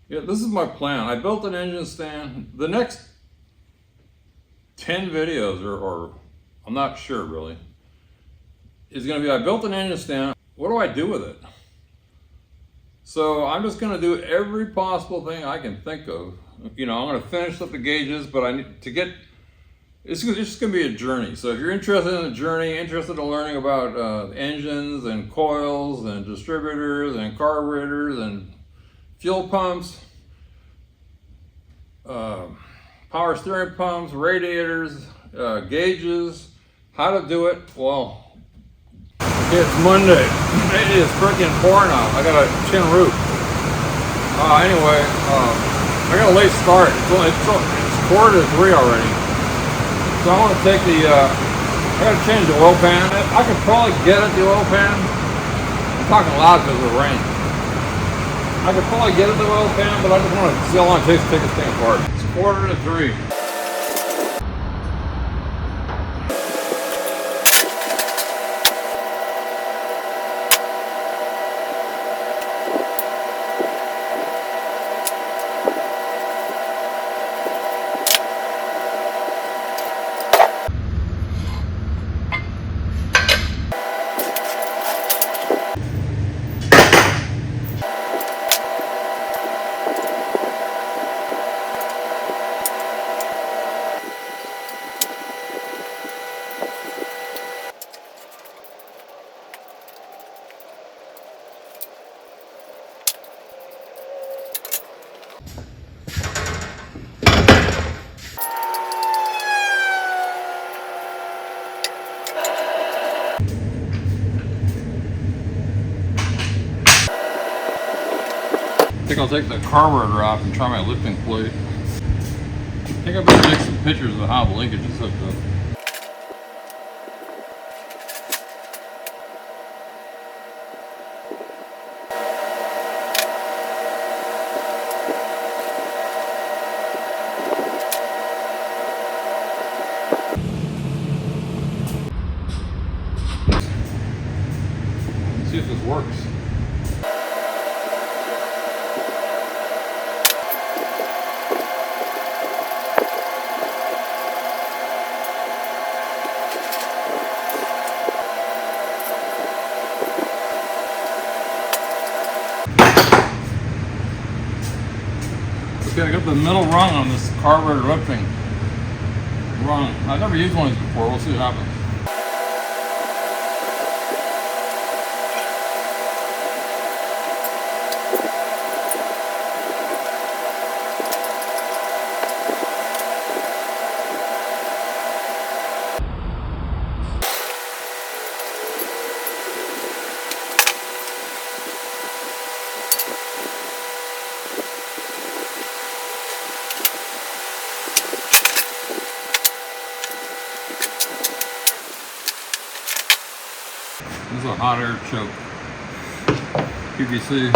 Yeah, this is my plan. I built an engine stand. The next 10 videos, or I'm not sure really, is going to be I built an engine stand. What do I do with it? So I'm just going to do every possible thing I can think of. You know, I'm going to finish up the gauges, but I need to get, it's just going to be a journey. So if you're interested in the journey, interested in learning about engines and coils and distributors and carburetors and fuel pumps, power steering pumps, radiators, gauges, how to do it, well, it's Monday. It is freaking pouring out. I got a tin roof. Anyway, I got a late start. It's 2:45 already. So I want to take I got to change the oil pan. I could probably get at the oil pan. I'm talking loud because of the rain. I could probably get at the oil pan, but I just want to see how long it takes to take this thing apart. It's 2:45. I think I'll take the carburetor off and try my lifting plate. I think I better take some pictures of how the linkage is hooked up. Let's see if this works. Okay, I got the middle rung on this carburetor lifting rung. I've never used one of these before. We'll see what happens. This is a hot air choke. PVC.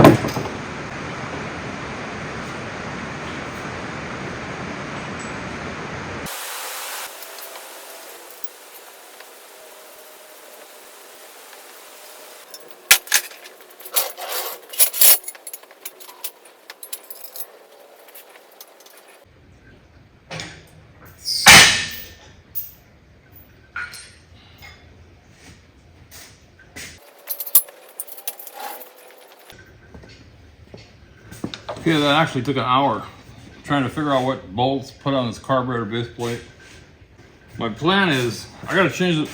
Okay, that actually took an hour trying to figure out what bolts put on this carburetor base plate. My plan is, I gotta change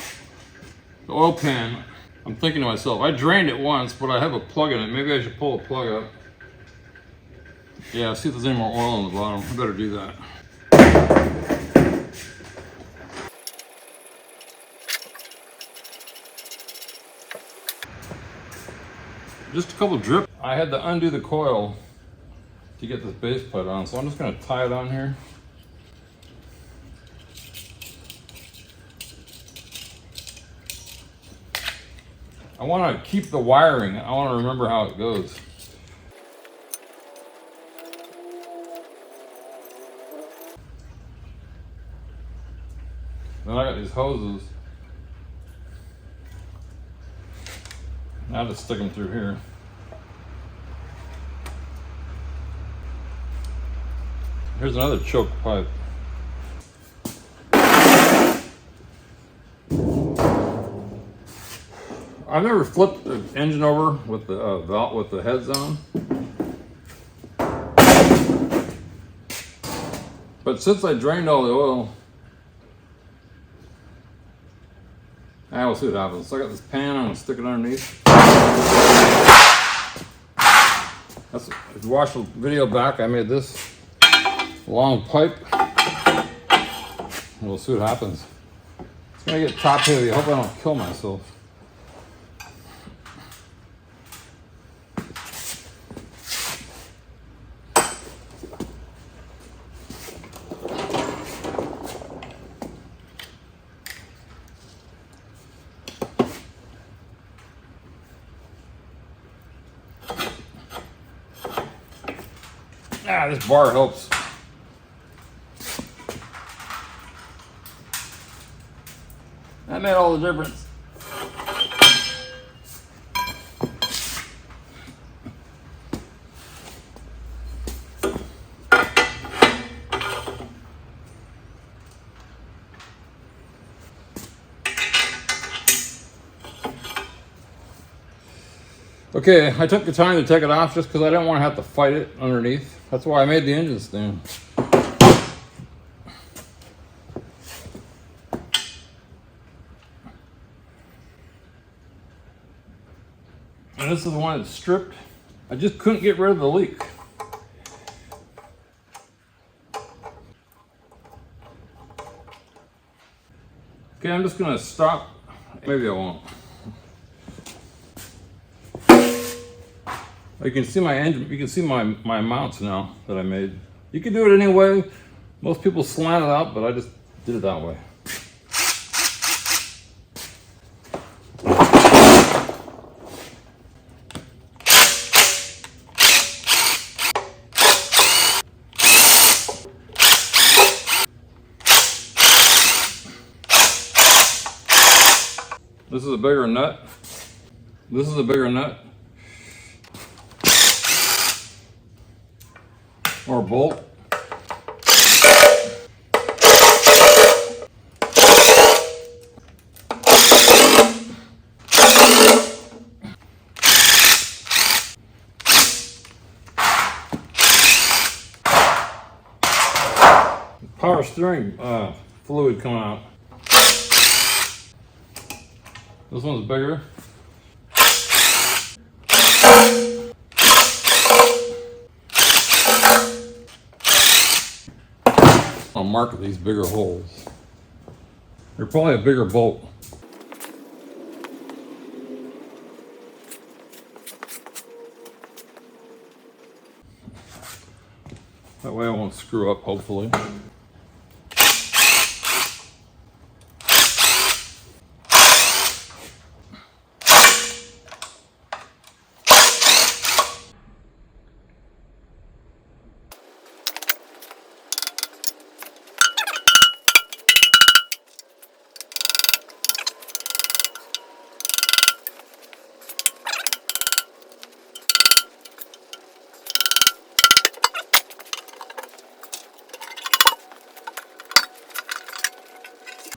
the oil pan. I'm thinking to myself, I drained it once, but I have a plug in it. Maybe I should pull a plug up. Yeah, see if there's any more oil on the bottom. I better do that. Just a couple drip. I had to undo the coil to get this base plate on, so I'm just going to tie it on here. I want to keep the wiring. I want to remember how it goes. Then I got these hoses. Now to stick them through here. Here's another choke pipe. I've never flipped the engine over with the valve with the heads on, but since I drained all the oil, I will see what happens. So I got this pan, I'm gonna stick it underneath. That's, if you watch the video back, I made this long pipe. We'll see what happens. It's gonna get top heavy. I hope I don't kill myself. Ah, this bar helps. That made all the difference. Okay, I took the time to take it off just because I didn't want to have to fight it underneath. That's why I made the engine stand. And this is the one that's stripped. I just couldn't get rid of the leak. Okay, I'm just gonna stop. Maybe I won't. You can see my engine, you can see my mounts now that I made. You can do it any way. Most people slant it out, but I just did it that way. This is a bigger nut. This is a bigger nut. Or bolt. Power steering fluid coming out. This one's bigger. I'll mark these bigger holes. They're probably a bigger bolt. That way I won't screw up, hopefully.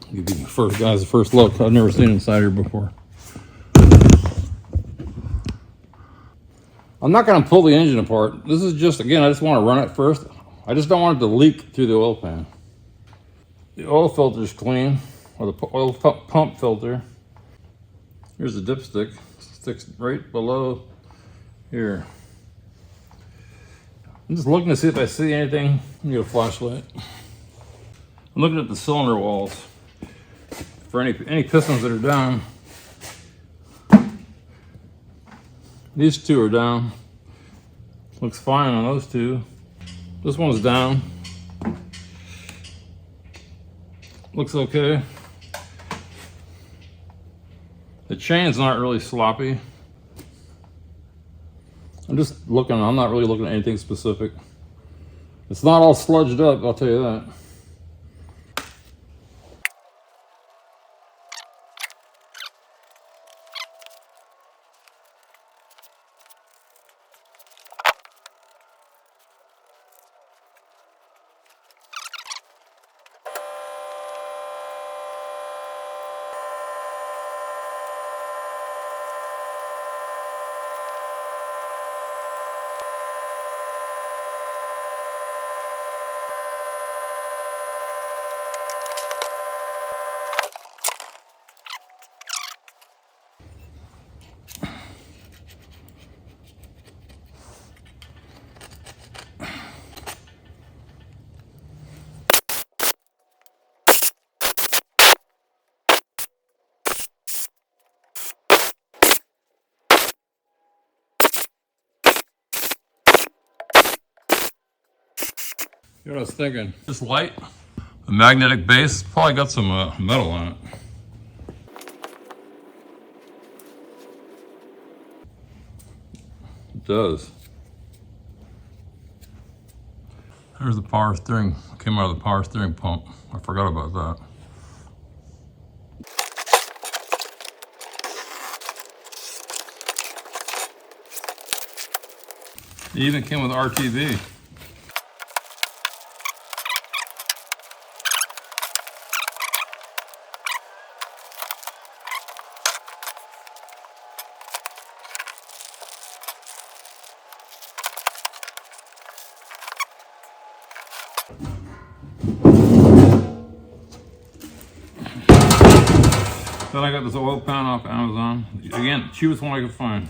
Give you the first look. I've never seen inside here before. I'm not going to pull the engine apart. This is just, again, I just want to run it first. I just don't want it to leak through the oil pan. The oil filter is clean, or the oil pump filter. Here's the dipstick. Sticks right below here. I'm just looking to see if I see anything. Let me get a flashlight. I'm looking at the cylinder walls for any pistons that are down. These two are down. Looks fine on those two. This one's down. Looks okay. The chain's not really sloppy. I'm just looking, I'm not really looking at anything specific. It's not all sludged up, I'll tell you that. You know what I was thinking? This light, the magnetic base, probably got some metal on it. It does. There's the power steering, came out of the power steering pump. I forgot about that. It even came with RTV. Then I got this oil pan off Amazon. Again, cheapest one I could find.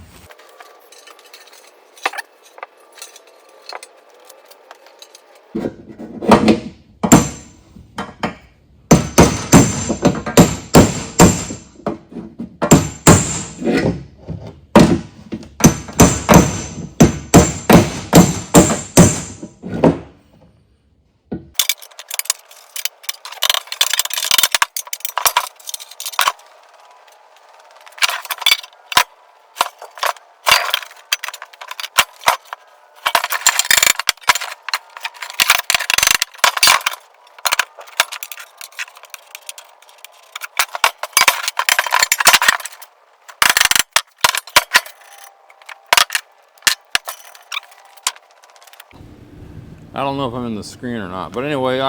I don't know if I'm in the screen or not, but anyway,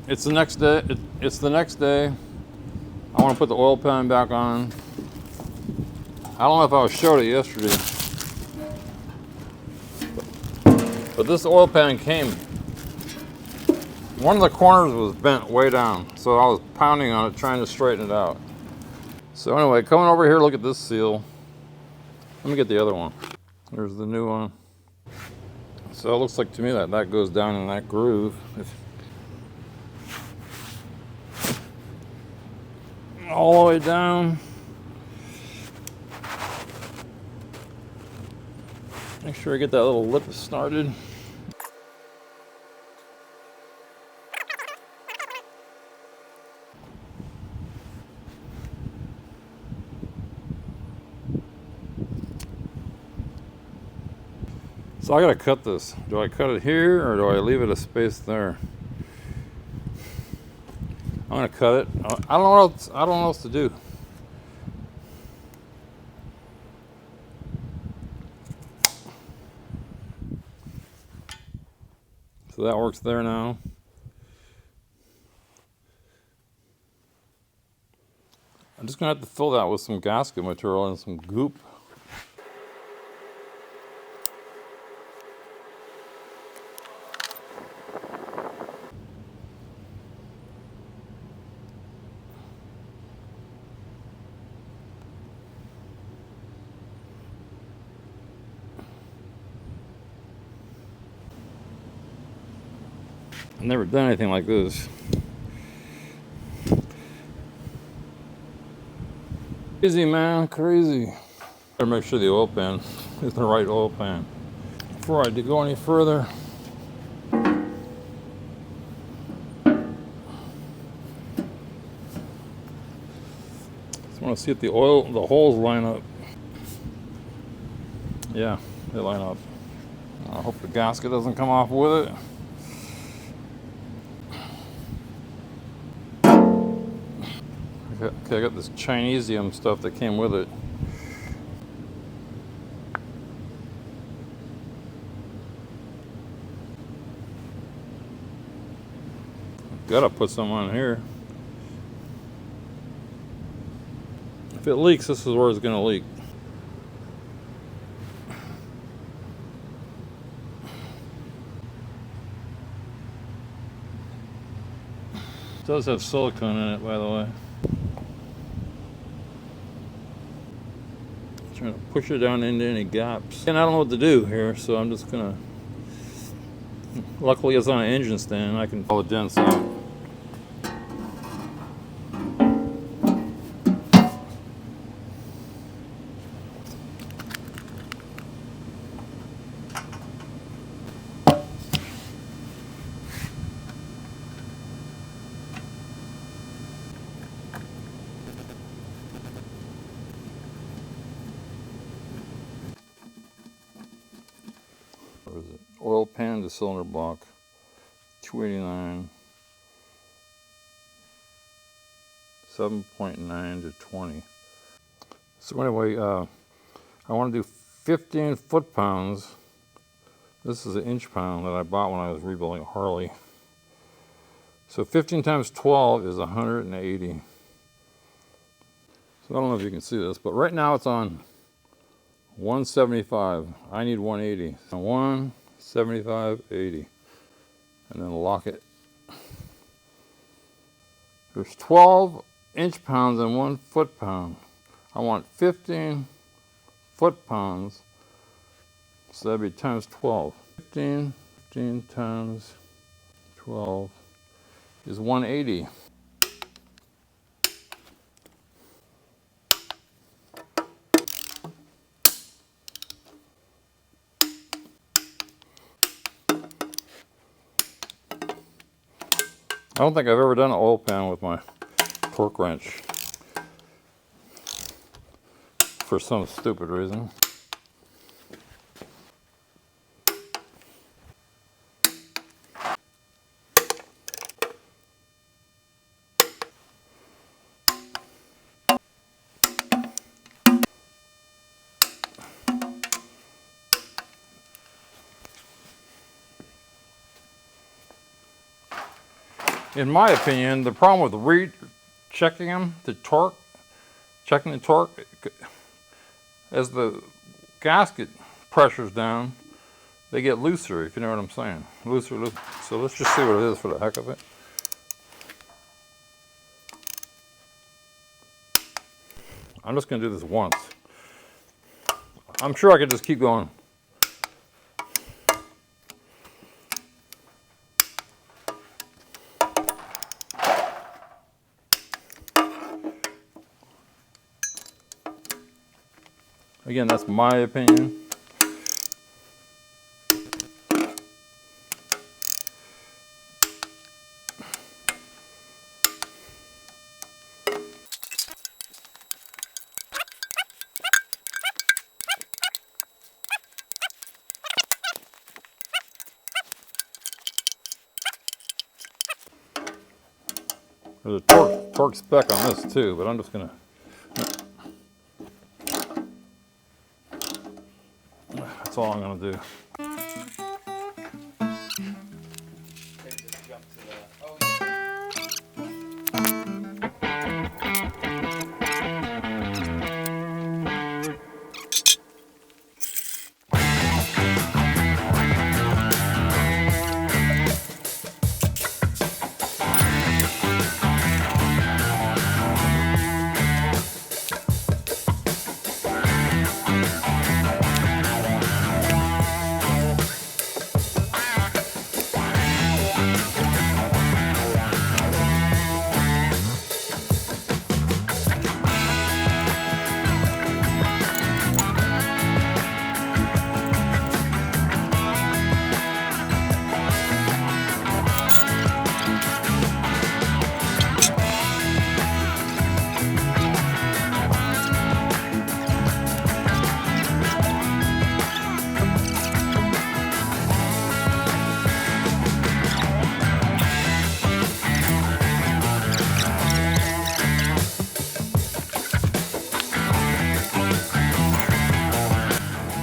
it's the next day. It's the next day. I want to put the oil pan back on. I don't know if I showed it yesterday, but this oil pan came. One of the corners was bent way down, so I was pounding on it trying to straighten it out. So anyway, coming over here, look at this seal. Let me get the other one. There's the new one. So it looks like to me that that goes down in that groove. All the way down. Make sure I get that little lip started. So I gotta cut this. Do I cut it here or do I leave it a space there? I'm gonna cut it. I don't know what else, I don't know what else to do. So that works there now. I'm just gonna have to fill that with some gasket material and some goop. I've never done anything like this. Crazy, man, crazy. Better make sure the oil pan is the right oil pan. Before I go any further, just want to see if the holes line up. Yeah, they line up. I hope the gasket doesn't come off with it. Okay, I got this Chinesium stuff that came with it. Gotta put some on here. If it leaks, this is where it's gonna leak. It does have silicone in it, by the way. Trying to push it down into any gaps. And I don't know what to do here, so I'm just gonna. Luckily, it's on an engine stand. I can pull the dents out. pan to cylinder block, 289, 7.9 to 20. So anyway, I want to do 15 foot-pounds. This is an inch-pound that I bought when I was rebuilding a Harley. So 15 times 12 is 180. So I don't know if you can see this, but right now it's on 175. I need 180. So 175, 80. And then lock it. There's 12 inch-pounds and 1 foot-pound. I want 15 foot-pounds. So that'd be times 12. 15 times 12 is 180. I don't think I've ever done an oil pan with my torque wrench for some stupid reason. In my opinion, the problem with checking the torque, as the gasket pressure's down, they get looser, if you know what I'm saying. Looser. So let's just see what it is for the heck of it. I'm just going to do this once. I'm sure I could just keep going. Again, that's my opinion. There's a torque spec on this too, but I'm just gonna. That's all I'm gonna do.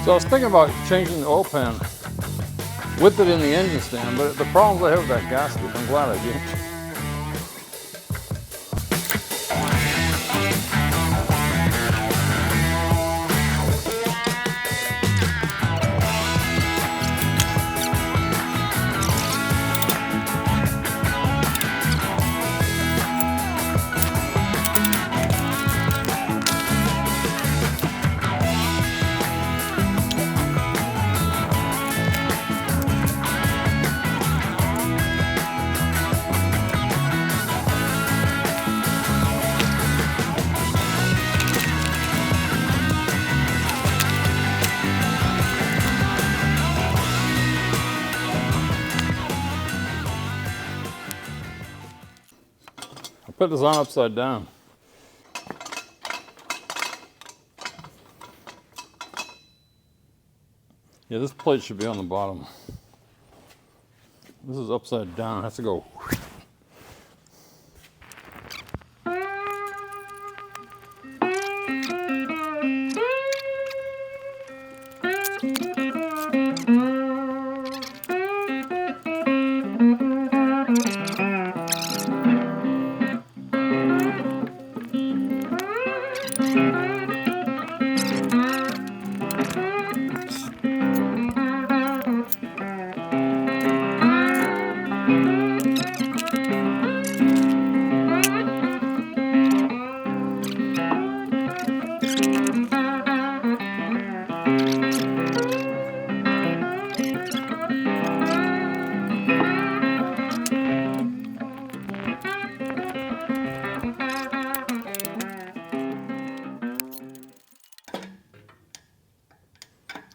So I was thinking about changing the oil pan with it in the engine stand, but the problems I have with that gasket, I'm glad I did. Put this on upside down. Yeah, this plate should be on the bottom. This is upside down. It has to go.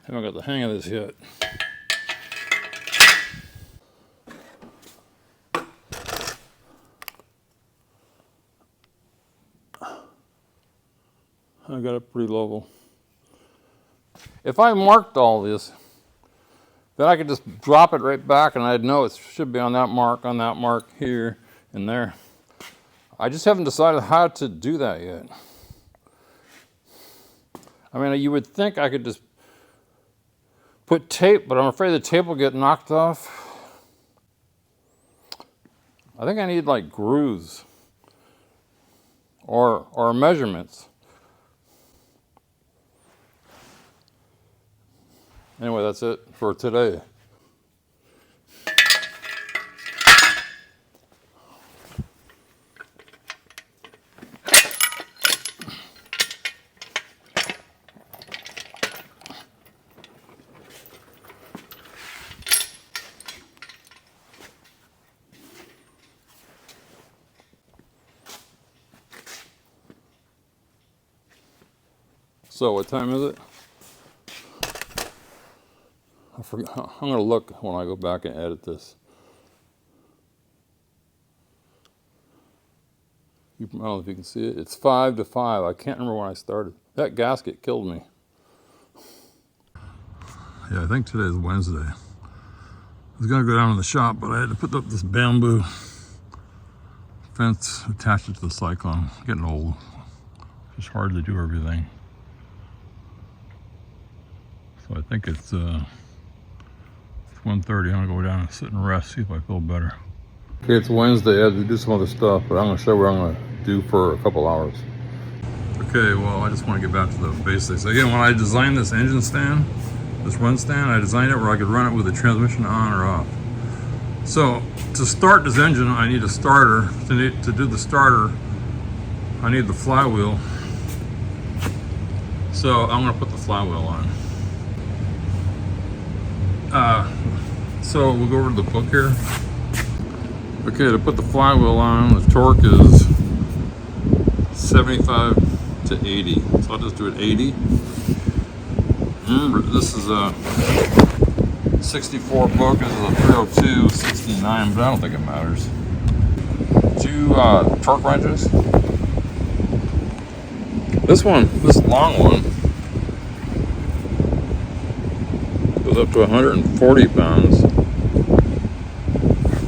Haven't got the hang of this yet. I got it pretty level. If I marked all this, then I could just drop it right back and I'd know it should be on that mark here and there. I just haven't decided how to do that yet. I mean, you would think I could just put tape, but I'm afraid the tape will get knocked off. I think I need like grooves or measurements. Anyway, that's it for today. So what time is it? I forget. I'm going to look when I go back and edit this. I don't know if you can see it. It's 5 to 5. I can't remember when I started. That gasket killed me. Yeah, I think today is Wednesday. I was going to go down to the shop, but I had to put up this bamboo fence, attach it to the cyclone. Getting old. It's hard to do everything. So I think it's 1:30. I'm gonna go down and sit and rest, see if I feel better. Okay, it's Wednesday. I have to do some other stuff, but I'm gonna show you what I'm gonna do for a couple hours. Okay, well, I just want to get back to the basics. Again, when I designed this engine stand, this run stand, I designed it where I could run it with the transmission on or off. So to start this engine, I need a starter. To do the starter, I need the flywheel. So I'm gonna put the flywheel on. So we'll go over to the book here. Okay, to put the flywheel on, the torque is 75 to 80. So I'll just do it 80. Remember, this is a 64 book. This is a 302, 69, but I don't think it matters. 2 torque wrenches. This long one, goes up to 140 pounds.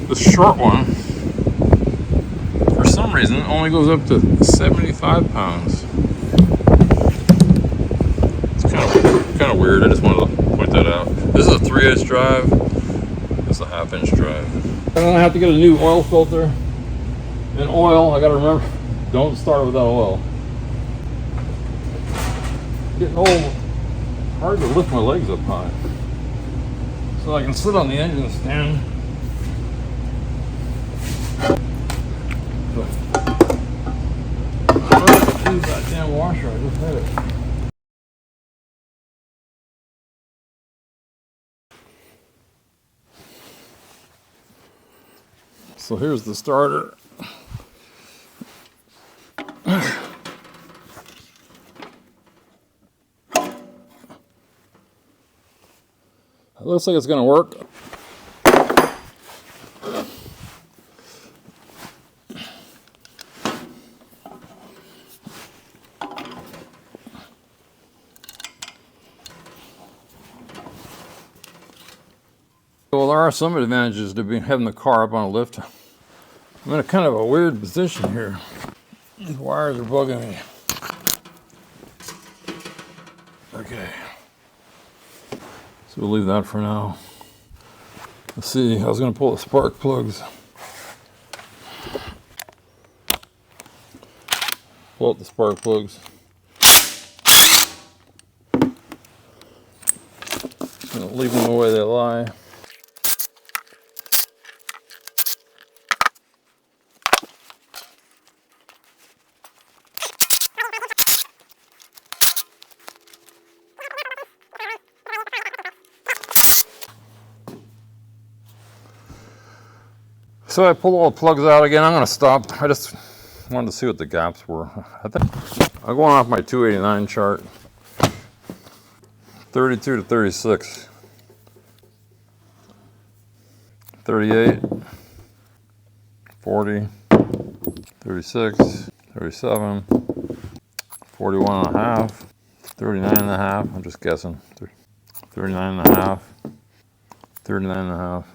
The short one, for some reason, only goes up to 75 pounds. It's kind of weird. I just wanted to point that out. This is a 3/8 drive. This is a 1/2 inch drive. I'm gonna have to get a new oil filter and oil. I gotta remember, don't start without oil. Getting old, hard to lift my legs up high. So I can sit on the engine stand. Use that damn washer, I just had it. So here's the starter. It looks like it's going to work. well, there are some advantages to having the car up on a lift. I'm in a kind of a weird position here. These wires are bugging me. Okay. So we'll leave that for now. Let's see, I was going to pull the spark plugs. Pull out the spark plugs. Leave them the way they lie. So I pulled all the plugs out again. I'm going to stop. I just wanted to see what the gaps were. I think I'm going off my 289 chart. 32 to 36. 38, 40, 36, 37, 41 and a half, 39 and a half, I'm just guessing, 39 and a half, 39 and a half.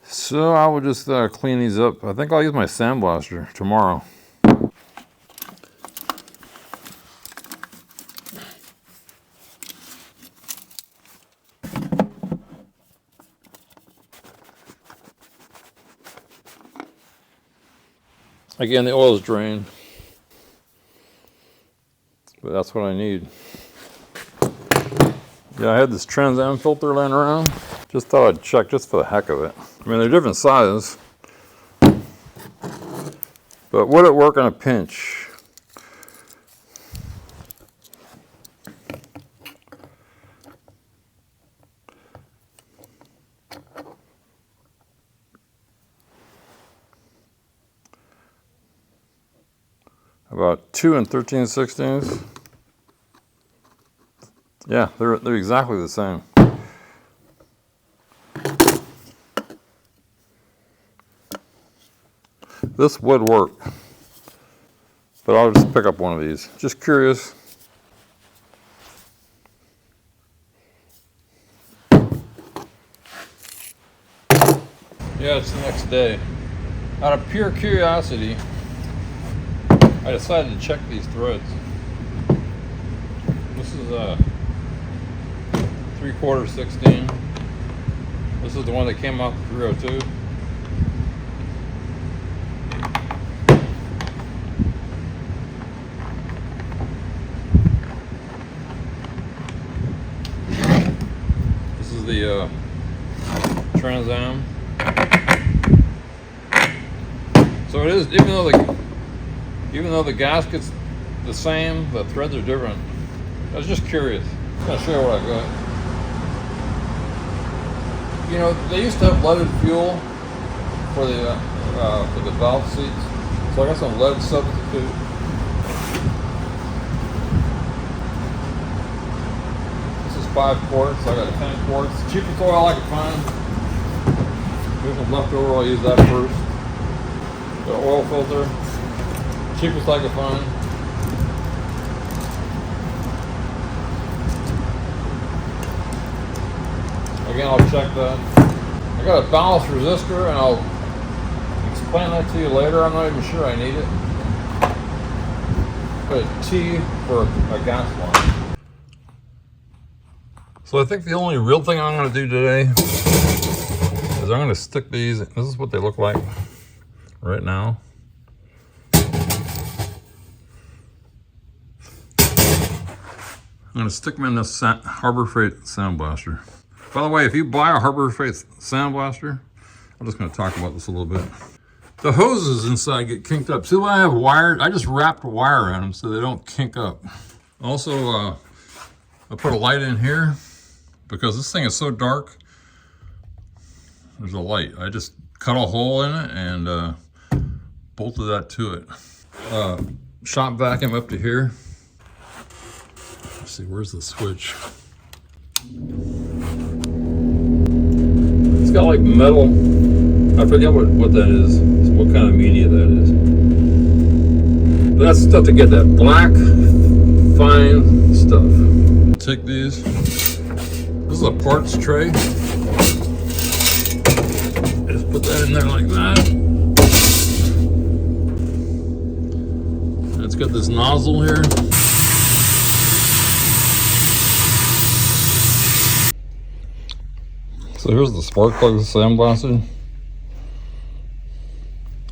So I will just clean these up. I think I'll use my sandblaster tomorrow. Again, the oil is drained, but that's what I need. Yeah, I had this Trans Am filter laying around. Just thought I'd check just for the heck of it. I mean, they're different sizes, but would it work on a pinch? About 2 13/16. Yeah, they're exactly the same. This would work, but I'll just pick up one of these. Just curious. Yeah, it's the next day. Out of pure curiosity, I decided to check these threads. This is a 3/4 16. This is the one that came off the 302. This is the Trans Am. So it is, even though the gasket's the same, the threads are different. I was just curious. I'm gonna show you what I got. You know, they used to have leaded fuel for the valve seats, so I got some lead substitute. This is 5 quarts. I got 10 quarts. Cheapest oil I could find. There's some leftover. I'll use that first. The oil filter. Cheapest I could find. Again, I'll check that. I got a ballast resistor, and I'll explain that to you later. I'm not even sure I need it. Got a T for a gas line. So I think the only real thing I'm going to do today is I'm going to stick these. This is what they look like right now. I'm going to stick them in this Harbor Freight sandblaster. By the way, if you buy a Harbor Freight sandblaster, I'm just going to talk about this a little bit. The hoses inside get kinked up. See what I have wired? I just wrapped a wire around them so they don't kink up. Also, I put a light in here because this thing is so dark. There's a light. I just cut a hole in it and bolted that to it. Shop vacuum up to here. Let's see, where's the switch? It's got like metal. I forget what that is. What kind of media that is. But that's stuff to get that black, fine stuff. Take these. This is a parts tray. Just put that in there like that. It's got this nozzle here. So here's the spark plugs sandblasted.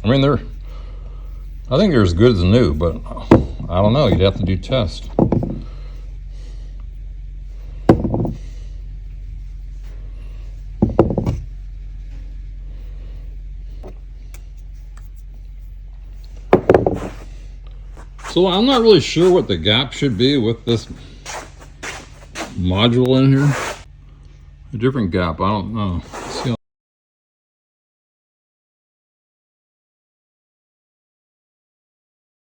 I mean, I think they're as good as new, but I don't know. You'd have to do tests. So I'm not really sure what the gap should be with this module in here. A different gap, I don't know.